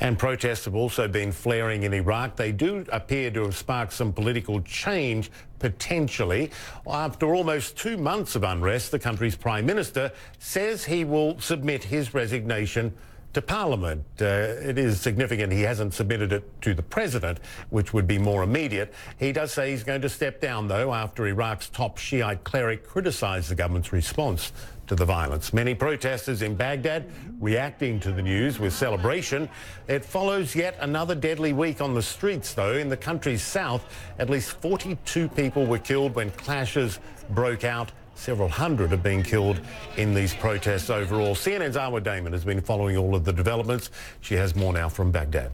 And protests have also been flaring in Iraq. They do appear to have sparked some political change, potentially. After almost 2 months of unrest, the country's Prime Minister says he will submit his resignation to Parliament. It is significant he hasn't submitted it to the President, which would be more immediate. He does say he's going to step down, though, after Iraq's top Shiite cleric criticised the government's response to the violence. Many protesters in Baghdad reacting to the news with celebration. It follows yet another deadly week on the streets, though. In the country's south, at least 42 people were killed when clashes broke out. Several hundred have been killed in these protests overall. CNN's Awa Damon has been following all of the developments. She has more now from Baghdad.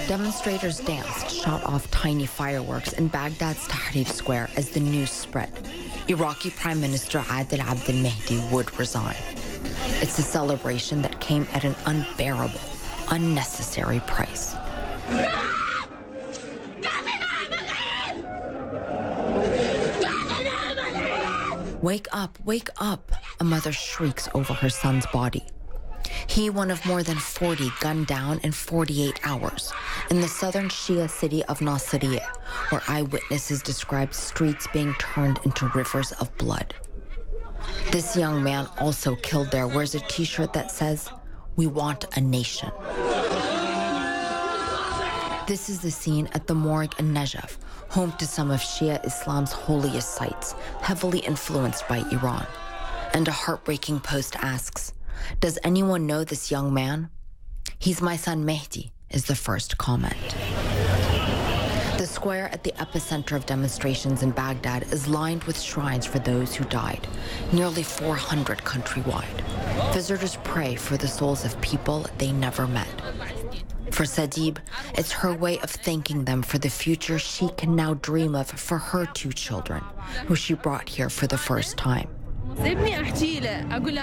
Demonstrators danced, shot off tiny fireworks in Baghdad's Tahrir Square as the news spread. Iraqi Prime Minister Adel Abdel Mahdi would resign. It's a celebration that came at an unbearable, unnecessary price. Wake up, a mother shrieks over her son's body. He, one of more than 40 gunned down in 48 hours in the southern Shia city of Nasiriyah, where eyewitnesses described streets being turned into rivers of blood. This young man, also killed there, wears a t-shirt that says, "We want a nation." This is the scene at the morgue in Najaf, home to some of Shia Islam's holiest sites, heavily influenced by Iran. And a heartbreaking post asks, "Does anyone know this young man?" "He's my son Mehdi," is the first comment. The square at the epicenter of demonstrations in Baghdad is lined with shrines for those who died, nearly 400 countrywide. Visitors pray for the souls of people they never met. For Sadib, it's her way of thanking them for the future she can now dream of for her 2 children, who she brought here for the first time.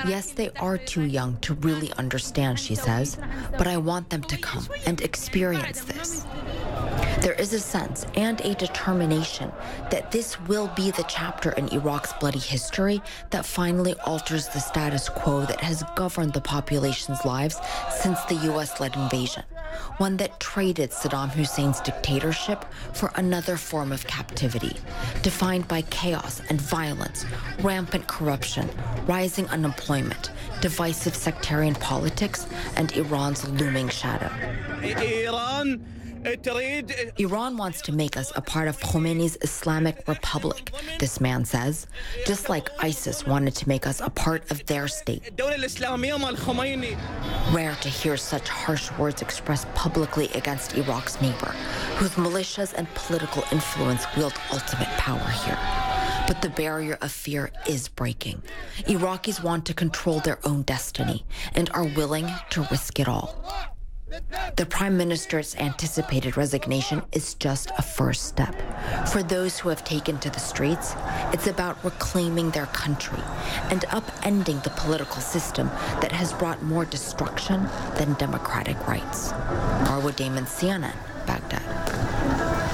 Yes, they are too young to really understand, she says, but I want them to come and experience this. There is a sense and a determination that this will be the chapter in Iraq's bloody history that finally alters the status quo that has governed the population's lives since the US-led invasion, one that traded Saddam Hussein's dictatorship for another form of captivity, defined by chaos and violence, rampant corruption, rising unemployment, divisive sectarian politics, and Iran's looming shadow. Iran wants to make us a part of Khomeini's Islamic Republic, this man says, just like ISIS wanted to make us a part of their state. Rare to hear such harsh words expressed publicly against Iraq's neighbor, whose militias and political influence wield ultimate power here. But the barrier of fear is breaking. Iraqis want to control their own destiny and are willing to risk it all. The Prime Minister's anticipated resignation is just a first step. For those who have taken to the streets, it's about reclaiming their country and upending the political system that has brought more destruction than democratic rights. Marwa Damon, CNN, Baghdad.